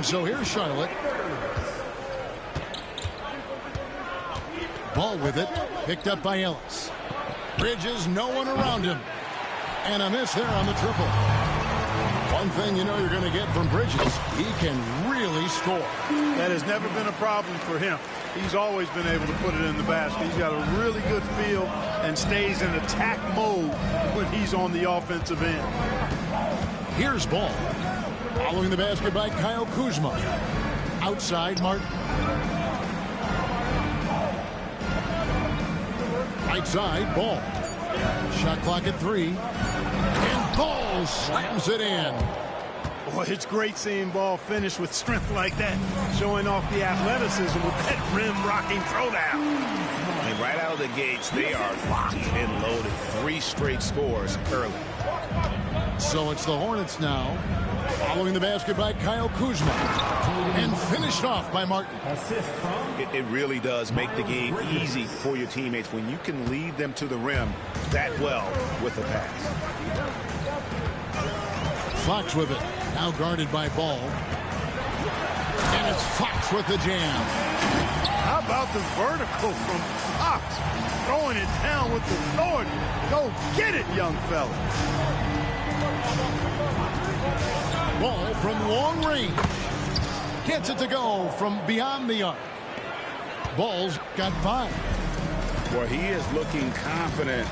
So here's Charlotte. Ball with it. Picked up by Ellis. Bridges, no one around him. And a miss there on the triple. One thing you know you're going to get from Bridges, he can really score. That has never been a problem for him. He's always been able to put it in the basket. He's got a really good feel and stays in attack mode when he's on the offensive end. Here's Ball. Following the basket by Kyle Kuzma. Outside, Martin. Right side, Ball. Shot clock at 3. And Ball slams it in. Boy, it's great seeing Ball finish with strength like that, showing off the athleticism with that rim-rocking throwdown. And right out of the gates, they are locked and loaded. 3 straight scores early. So it's the Hornets now. Following the basket by Kyle Kuzma. And finished off by Martin. It really does make the game easy for your teammates when you can lead them to the rim that well with a pass. Fox with it. Now guarded by Ball. And it's Fox with the jam. How about the vertical from Fox? Throwing it down with authority. Go get it, young fella. Ball from long range. Gets it to go from beyond the arc. Ball's got 5. Well, he is looking confident.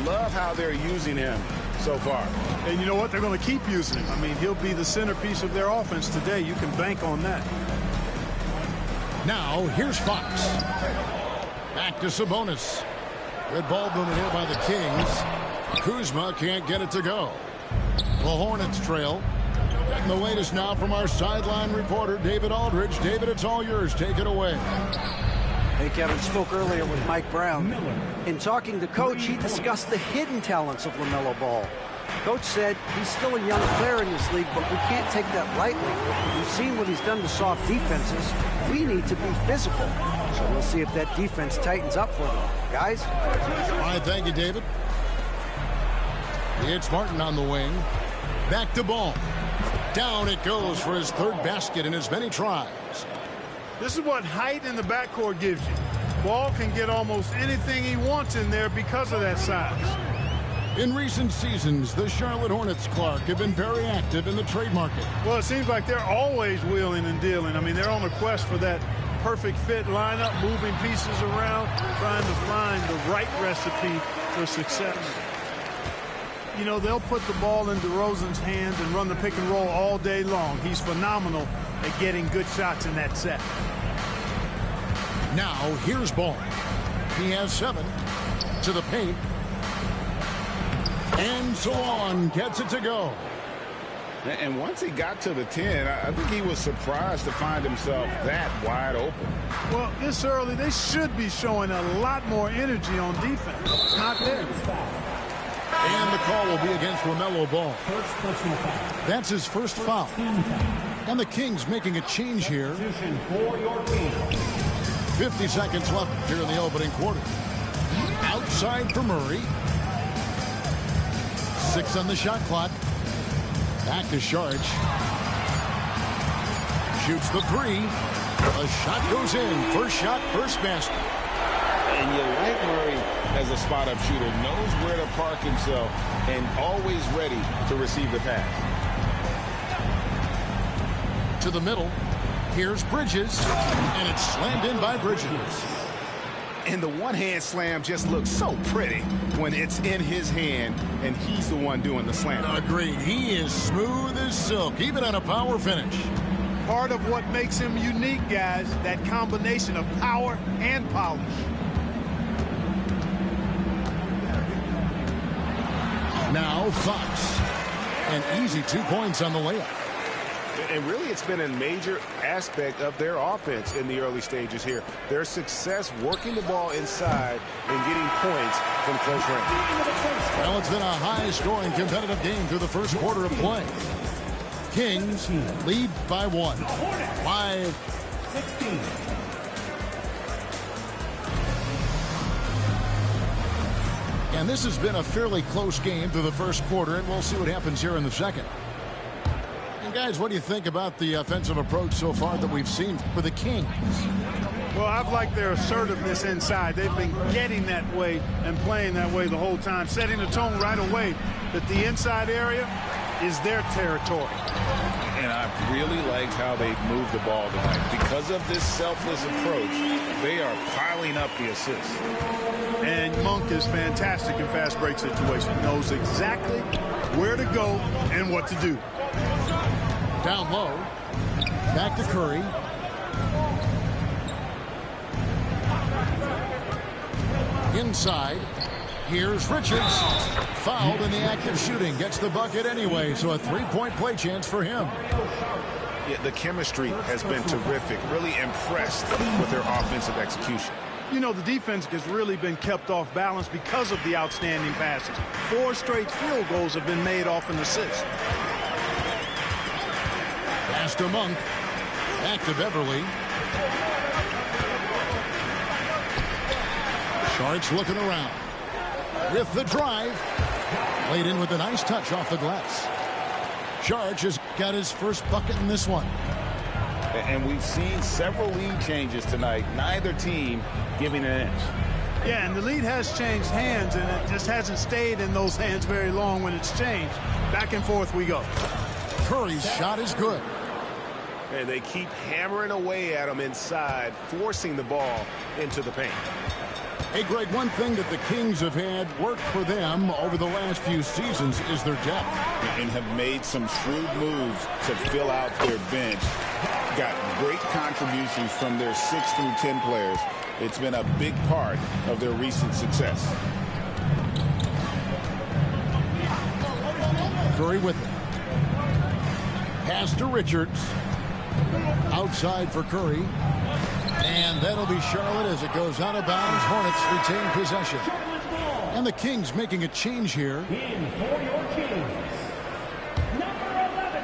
Love how they're using him so far. And you know what? They're going to keep using him. I mean, he'll be the centerpiece of their offense today. You can bank on that. Now, here's Fox. Back to Sabonis. Good ball movement here by the Kings. Kuzma can't get it to go. The Hornets trail. And the latest now from our sideline reporter, David Aldridge. David, it's all yours. Take it away. Hey, Kevin, spoke earlier with Mike Brown. In talking to Coach, he discussed the hidden talents of LaMelo Ball. Coach said he's still a young player in this league, but we can't take that lightly. We've seen what he's done to soft defenses. We need to be physical. So we'll see if that defense tightens up for them. Guys? All right, thank you, David. It's Martin on the wing. Back to Ball. Down it goes for his 3rd basket in as many tries. This is what height in the backcourt gives you. Ball can get almost anything he wants in there because of that size. In recent seasons, the Charlotte Hornets, Clark, have been very active in the trade market. Well, it seems like they're always wheeling and dealing. I mean, they're on a quest for that perfect fit lineup, moving pieces around, trying to find the right recipe for success. You know, they'll put the ball in DeRozan's hands and run the pick and roll all day long. He's phenomenal at getting good shots in that set. Now, here's Ball. He has 7 to the paint. And so on, gets it to go. And once he got to the 10, I think he was surprised to find himself that wide open. Well, this early, they should be showing a lot more energy on defense. Not there. And the call will be against LaMelo Ball. That's his first foul. And the Kings making a change here. 50 seconds left here in the opening quarter. Outside for Murray. 6 on the shot clock. Back to Sharge. Shoots the 3. A shot goes in. First shot, first basket. And you like Murray as a spot-up shooter. Knows where to park himself and always ready to receive the pass. To the middle. Here's Bridges. And it's slammed in by Bridges. And the one-hand slam just looks so pretty when it's in his hand and he's the one doing the slam. Agreed. He is smooth as silk, even on a power finish. Part of what makes him unique, guys, that combination of power and polish. Now Fox. An easy 2 points on the layup. And really, it's been a major aspect of their offense in the early stages here. Their success working the ball inside and getting points from close range. Well, it's been a high-scoring competitive game through the first quarter of play. Kings lead by 1. 5-16. And this has been a fairly close game through the first quarter, and we'll see what happens here in the second. And guys, what do you think about the offensive approach so far that we've seen for the Kings? Well, I've liked their assertiveness inside. They've been getting that way and playing that way the whole time, setting the tone right away that the inside area is their territory. And I've really liked how they've moved the ball tonight. Because of this selfless approach, they are piling up the assists. And Monk is fantastic in fast break situations. Knows exactly where to go and what to do. Down low. Back to Curry. Inside. Here's Richards. Fouled in the act of shooting. Gets the bucket anyway, so a three-point play chance for him. Yeah, the chemistry has been terrific. Really impressed with their offensive execution. You know, the defense has really been kept off balance because of the outstanding passes. 4 straight field goals have been made off an assist. Pass to Monk. Back to Beverly. Sharks looking around. With the drive. Laid in with a nice touch off the glass. Sharks has got his first bucket in this one. And we've seen several lead changes tonight. Neither team giving an inch. Yeah, and the lead has changed hands, and it just hasn't stayed in those hands very long when it's changed. Back and forth we go. Curry's shot is good. And they keep hammering away at him inside, forcing the ball into the paint. Hey, Greg, one thing that the Kings have had work for them over the last few seasons is their depth. And have made some shrewd moves to fill out their bench. Got great contributions from their 6 through 10 players. It's been a big part of their recent success. Curry with it. Pass to Richards. Outside for Curry. And that'll be Charlotte as it goes out of bounds. Hornets retain possession. And the Kings making a change here. In for your Kings, number 11,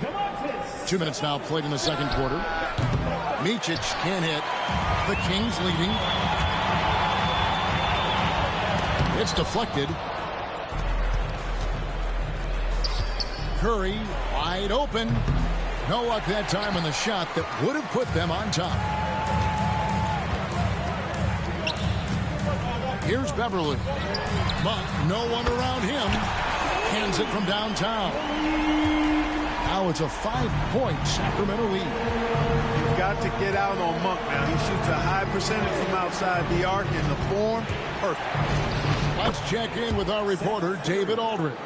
Demontis. 2 minutes now played in the second quarter. Micic can't hit. The Kings leading. It's deflected. Curry wide open. No luck that time on the shot that would have put them on top. Here's Beverly. Monk, no one around him. Hands it from downtown. Now it's a 5-point Sacramento lead. You've got to get out on Monk now. He shoots a high percentage from outside the arc, and the form, perfect. Let's check in with our reporter, David Aldridge.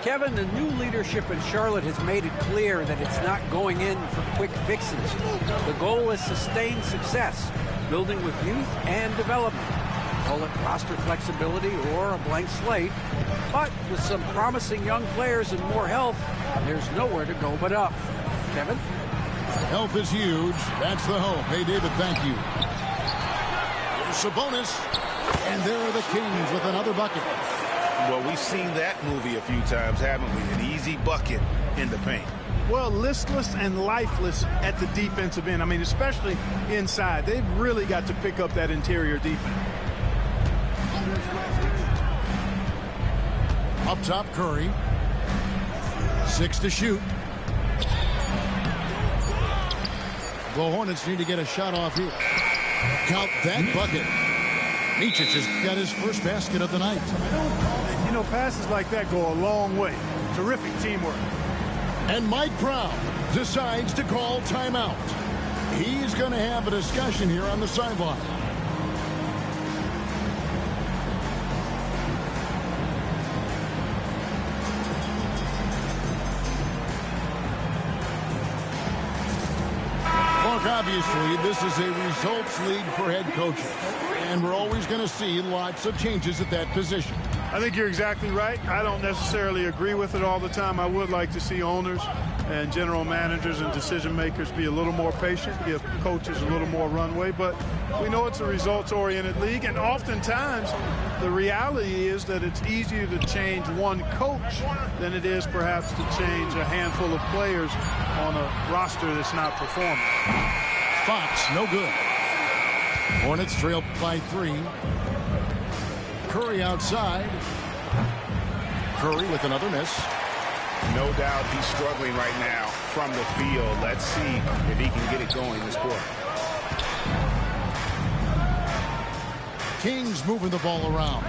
Kevin, the new leadership in Charlotte has made it clear that it's not going in for quick fixes. The goal is sustained success, building with youth and development. Call it roster flexibility or a blank slate. But with some promising young players and more health, there's nowhere to go but up. Kevin? Health is huge. That's the hope. Hey, David, thank you. Here's Sabonis. And there are the Kings with another bucket. Well, we've seen that movie a few times, haven't we? An easy bucket in the paint. Well, listless and lifeless at the defensive end. I mean, especially inside. They've really got to pick up that interior defense. Up top, Curry. 6 to shoot. The Hornets need to get a shot off here. Count that bucket. Micic has got his first basket of the night. You know, passes like that go a long way. Terrific teamwork. And Mike Brown decides to call timeout. He's going to have a discussion here on the sideline. Look, obviously, this is a results league for head coaches. And we're always going to see lots of changes at that position. I think you're exactly right. I don't necessarily agree with it all the time. I would like to see owners and general managers and decision makers be a little more patient, give coaches a little more runway. But we know it's a results-oriented league, and oftentimes the reality is that it's easier to change one coach than it is perhaps to change a handful of players on a roster that's not performing. Fox, no good. Hornets trail by 3. Curry outside. Curry with another miss. No doubt he's struggling right now from the field. Let's see if he can get it going this quarter. Kings moving the ball around.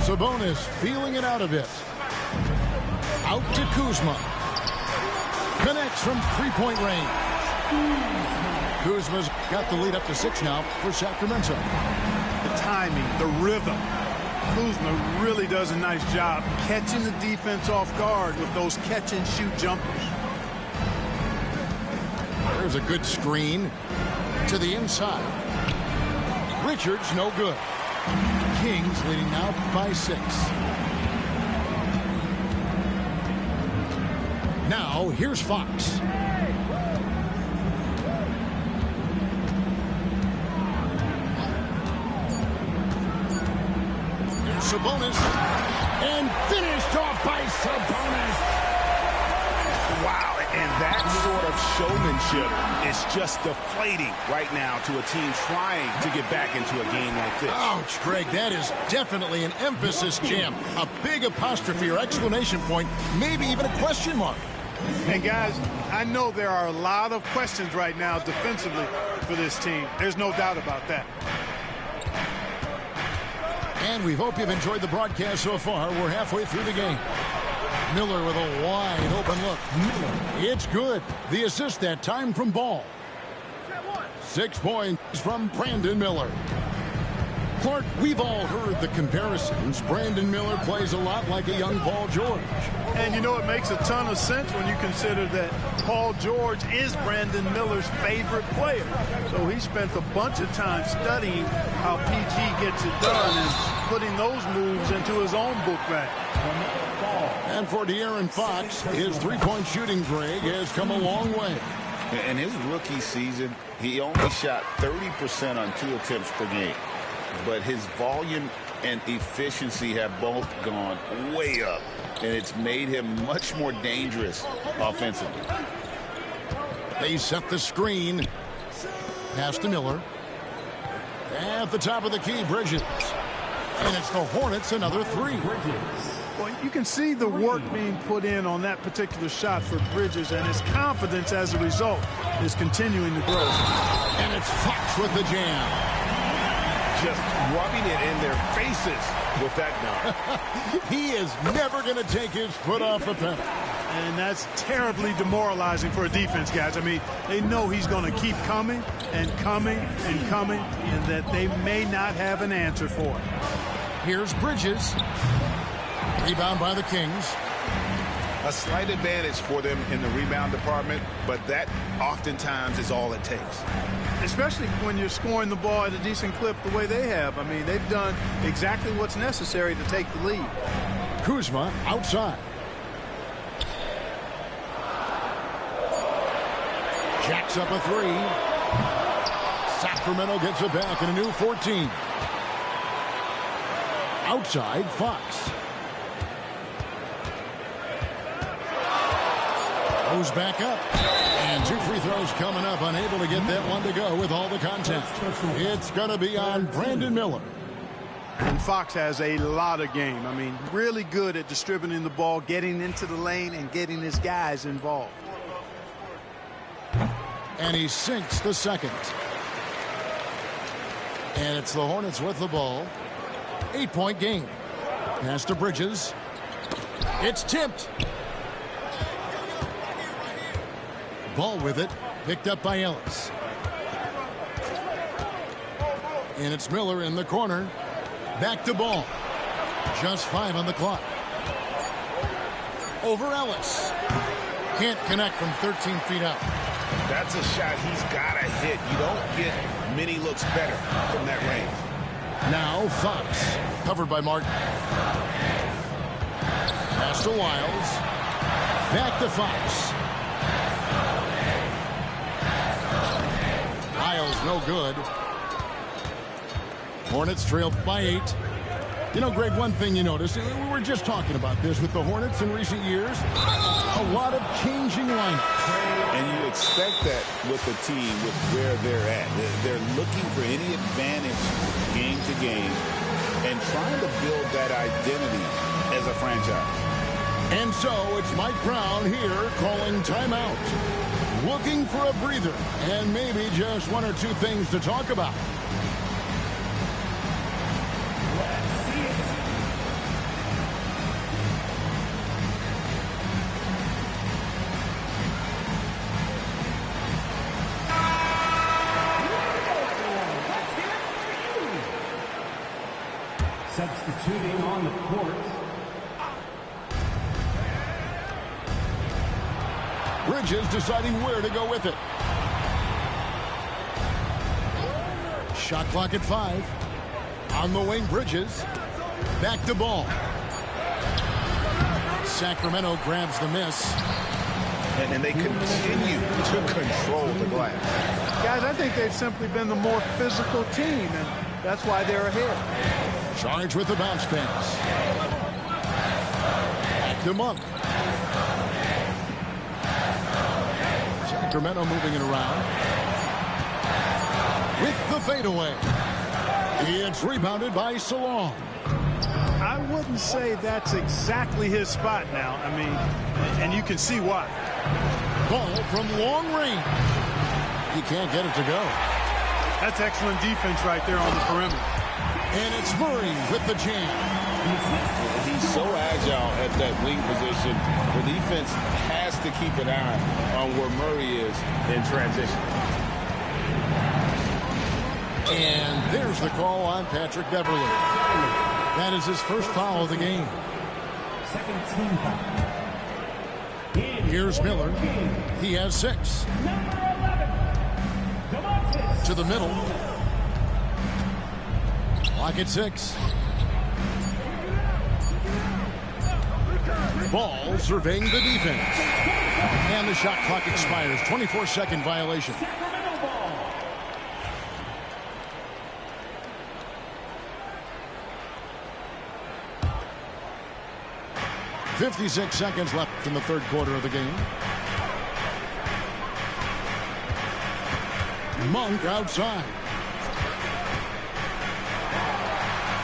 Sabonis feeling it out a bit. Out to Kuzma. Connects from three-point range. Kuzma's got the lead up to 6 now for Sacramento. The timing, the rhythm. Kuzma really does a nice job catching the defense off guard with those catch-and-shoot jumpers. There's a good screen to the inside. Richards, no good. Kings leading now by 6. Now, here's Fox. Sabonis, and finished off by Sabonis. Wow, and that sort of showmanship is just deflating right now to a team trying to get back into a game like this. Ouch, Greg, that is definitely an emphasis jam. A big apostrophe or exclamation point, maybe even a question mark. And guys, I know there are a lot of questions right now defensively for this team. There's no doubt about that. And we hope you've enjoyed the broadcast so far. We're halfway through the game. Miller with a wide open look. It's good. The assist that time from Ball. 6 points from Brandon Miller. Clark, we've all heard the comparisons. Brandon Miller plays a lot like a young Paul George. And you know, it makes a ton of sense when you consider that Paul George is Brandon Miller's favorite player. So he spent a bunch of time studying how PG gets it done and putting those moves into his own book bag. And for De'Aaron Fox, his three-point shooting, Greg, has come a long way. In his rookie season, he only shot 30% on 2 attempts per game. But his volume and efficiency have both gone way up, and it's made him much more dangerous offensively. They set the screen. Pass to Miller. At the top of the key, Bridges. And it's the Hornets, another 3. Well, you can see the work being put in on that particular shot for Bridges, and his confidence as a result is continuing to grow. And it's Fox with the jam. Just rubbing it in their faces with that dunk. He is never going to take his foot off the pedal. And that's terribly demoralizing for a defense, guys. I mean, they know he's going to keep coming and coming and coming, and that they may not have an answer for it. Here's Bridges. Rebound by the Kings. A slight advantage for them in the rebound department, but that oftentimes is all it takes. Especially when you're scoring the ball at a decent clip the way they have. I mean, they've done exactly what's necessary to take the lead. Kuzma outside. Jacks up a 3. Sacramento gets it back in a new 14. Outside, Fox. Goes back up. And 2 free throws coming up. Unable to get that one to go with all the contact. It's going to be on Brandon Miller. And Fox has a lot of game. I mean, really good at distributing the ball, getting into the lane, and getting his guys involved. And he sinks the second. And it's the Hornets with the ball. 8-point game. Pass to Bridges. It's tipped. Ball with it. Picked up by Ellis. And it's Miller in the corner. Back to Ball. Just 5 on the clock. Over Ellis. Can't connect from 13 feet out. That's a shot he's got to hit. You don't get many looks better from that range. Now Fox, covered by Martin. Pass to Wiles. Back to Fox. Wiles no good. Hornets trail by 8. You know, Greg, one thing you notice, we were just talking about this with the Hornets in recent years, a lot of changing lineups. And you expect that with the team, with where they're at. They're looking for any advantage game to game and trying to build that identity as a franchise. And so it's Mike Brown here calling timeout. Looking for a breather and maybe just one or two things to talk about. Substituting on the court. Bridges deciding where to go with it. Shot clock at 5. On the wing, Bridges. Back to Ball. Sacramento grabs the miss. And they continue to control the glass. Guys, I think they've simply been the more physical team, and that's why they're ahead. Charged with the bounce pass. Back to Monk. Sacramento moving it around. With the fadeaway. It's rebounded by Salong. I wouldn't say that's exactly his spot now. I mean, and you can see why. Ball from long range. He can't get it to go. That's excellent defense right there on the perimeter. And it's Murray with the jam. He's so agile at that wing position. The defense has to keep an eye on where Murray is in transition. And there's the call on Patrick Beverly. That is his first foul of the game. Second team foul. Here's Miller. He has 6. Number 11, DeMontis. To the middle. Clock at 6. Ball surveying the defense. And the shot clock expires. 24-second violation. Sacramento ball. .56 seconds left in the third quarter of the game. Monk outside.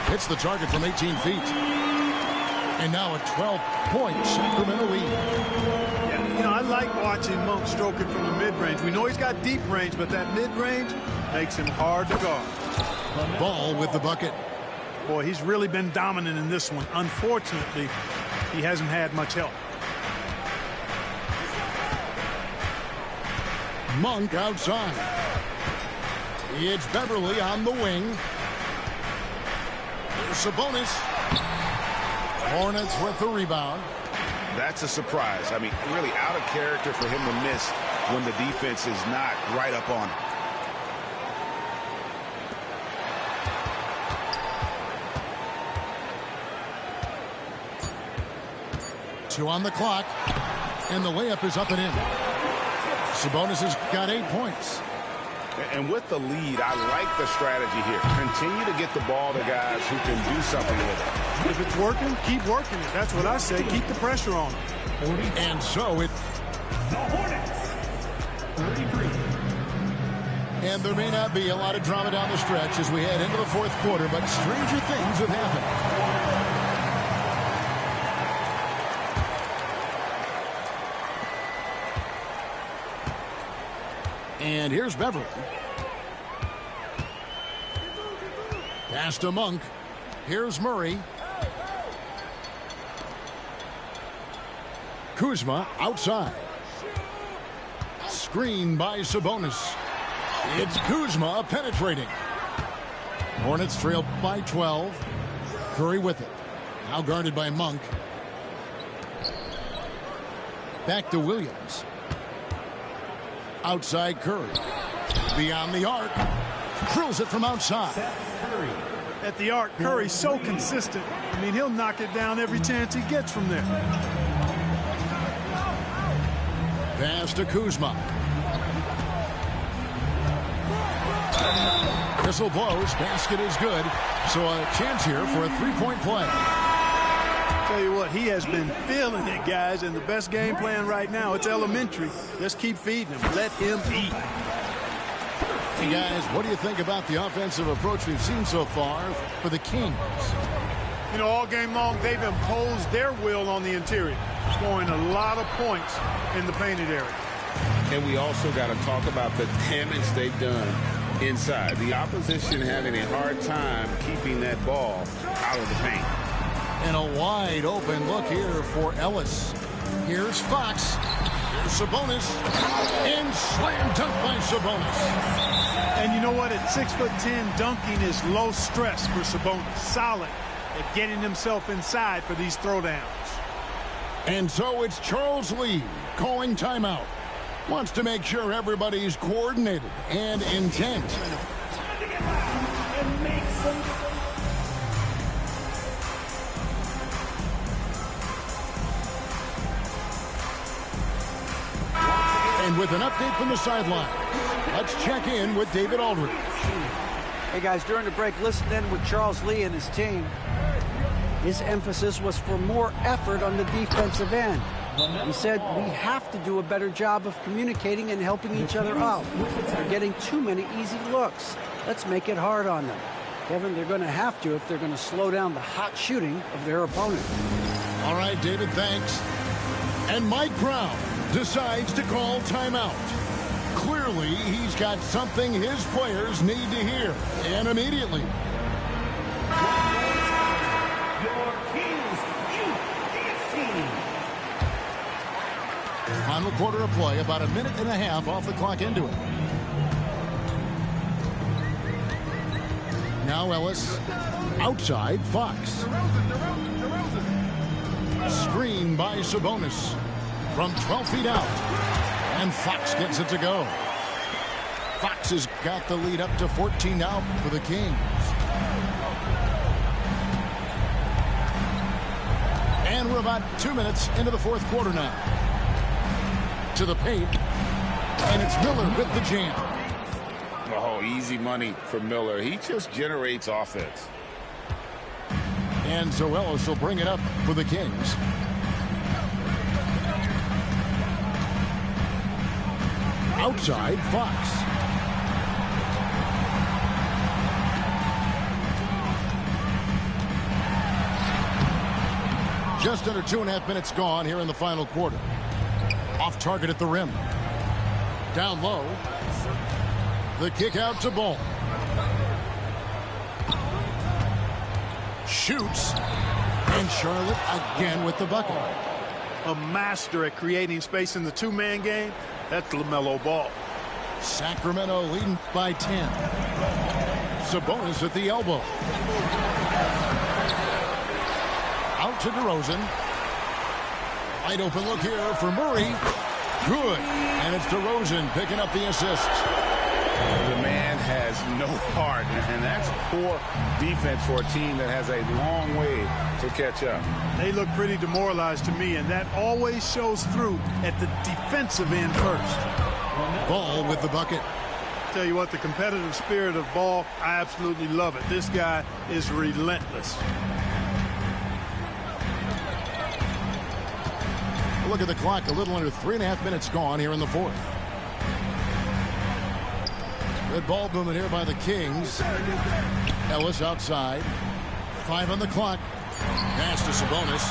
Hits the target from 18 feet. And now a 12-point Sacramento lead. Yeah, you know, I like watching Monk stroke it from the mid-range. We know he's got deep range, but that mid-range makes him hard to guard. Ball with the bucket. Boy, he's really been dominant in this one. Unfortunately, he hasn't had much help. Monk outside. It's Beverly on the wing. Here's Sabonis. Hornets with the rebound. That's a surprise. I mean, really out of character for him to miss when the defense is not right up on him. Two on the clock, and the layup is up and in. Sabonis has got 8 points. And with the lead, I like the strategy here. Continue to get the ball to guys who can do something with it. If it's working, keep working it. That's what I say. Keep the pressure on him. And so it... The Hornets. 33. And there may not be a lot of drama down the stretch as we head into the fourth quarter, but stranger things have happened. And here's Beverly. Pass to Monk. Here's Murray. Kuzma outside. Screen by Sabonis. It's Kuzma penetrating. Hornets trail by 12. Curry with it. Now guarded by Monk. Back to Williams. Outside Curry. Beyond the arc. Drills it from outside. At the arc, Curry's so consistent. I mean, he'll knock it down every chance he gets from there. Pass to Kuzma. Whistle blows. Basket is good. So a chance here for a three-point play. Tell you what, he has been feeling it, guys, and the best game plan right now, it's elementary. Just keep feeding him. Let him eat. Hey, guys, what do you think about the offensive approach we've seen so far for the Kings? You know, all game long, they've imposed their will on the interior, scoring a lot of points in the painted area. And we also got to talk about the damage they've done inside. The opposition having a hard time keeping that ball out of the paint. And a wide open look here for Ellis. Here's Fox. Here's Sabonis. And slam dunk by Sabonis. And you know what? At 6'10", dunking is low stress for Sabonis. Solid at getting himself inside for these throwdowns. And so it's Charles Lee calling timeout. Wants to make sure everybody's coordinated and intent. And with an update from the sideline, let's check in with David Aldridge. Hey, guys, during the break, listen in with Charles Lee and his team. His emphasis was for more effort on the defensive end. He said we have to do a better job of communicating and helping each other out. They're getting too many easy looks. Let's make it hard on them. Kevin, they're going to have to if they're going to slow down the hot shooting of their opponent. All right, David, thanks. And Mike Brown decides to call timeout. Clearly, he's got something his players need to hear, and immediately. Your Kings team. Final quarter of play, about a minute and a half off the clock into it. Now Ellis, outside Fox. Screen by Sabonis from 12 feet out. And Fox gets it to go. Fox has got the lead up to 14 now for the Kings. And we're about 2 minutes into the fourth quarter now. To the paint. And it's Miller with the jam. Oh, easy money for Miller. He just generates offense. And so Ellis will bring it up for the Kings. Outside Fox. Just under 2.5 minutes gone here in the final quarter. Off target at the rim. Down low. The kick out to Ball. Shoots. And Charlotte again with the bucket. A master at creating space in the two-man game. That's LaMelo Ball. Sacramento leading by 10. Sabonis at the elbow. Out to DeRozan. Wide open look here for Murray. Good. And it's DeRozan picking up the assist. The man has no heart, and that's poor defense for a team that has a long way to catch up. They look pretty demoralized to me, and that always shows through at the defensive end first. Ball with the bucket. Tell you what, the competitive spirit of Ball, I absolutely love it. This guy is relentless. Look at the clock, a little under 3.5 minutes gone here in the fourth. Good ball movement here by the Kings. Ellis outside. 5 on the clock. Pass to Sabonis.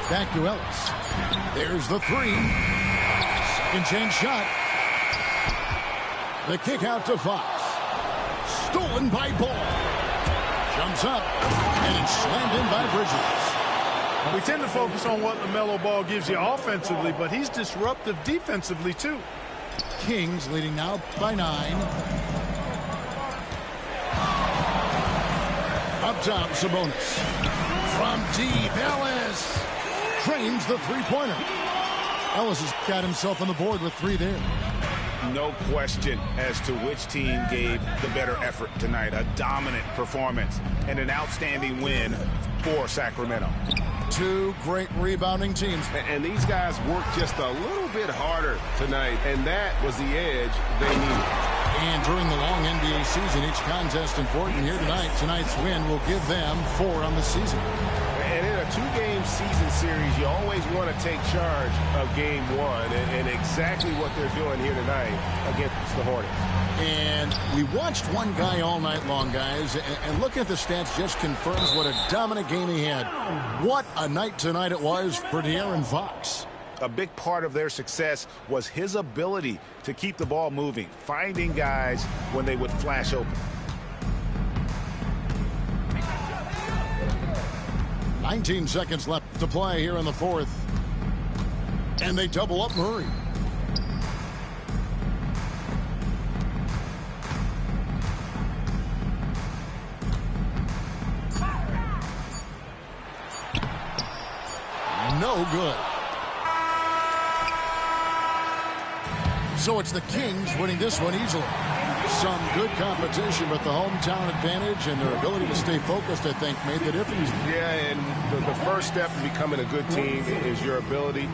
Back to Ellis. There's the three. Second chance shot. The kick out to Fox. Stolen by Ball. Jumps up. And it's slammed in by Bridges. We tend to focus on what LaMelo Ball gives you offensively, but he's disruptive defensively, too. Kings leading now by 9. Up top, Sabonis. From deep, Ellis drains the three-pointer. Ellis has got himself on the board with 3 there. No question as to which team gave the better effort tonight. A dominant performance and an outstanding win for Sacramento. Two great rebounding teams. And these guys worked just a little bit harder tonight, and that was the edge they needed. And during the long NBA season, each contest important here tonight. Tonight's win will give them 4 on the season. And in a 2-game season series, you always want to take charge of game 1, and exactly what they're doing here tonight against the Hornets. And we watched one guy all night long, guys, and looking at the stats just confirms what a dominant game he had. What a night tonight it was for De'Aaron Fox. A big part of their success was his ability to keep the ball moving, finding guys when they would flash open. 19 seconds left to play here in the fourth. And they double up Murray. No good. So it's the Kings winning this one easily. Some good competition, but the hometown advantage and their ability to stay focused, I think, made the difference. Yeah, and the first step in becoming a good team is your ability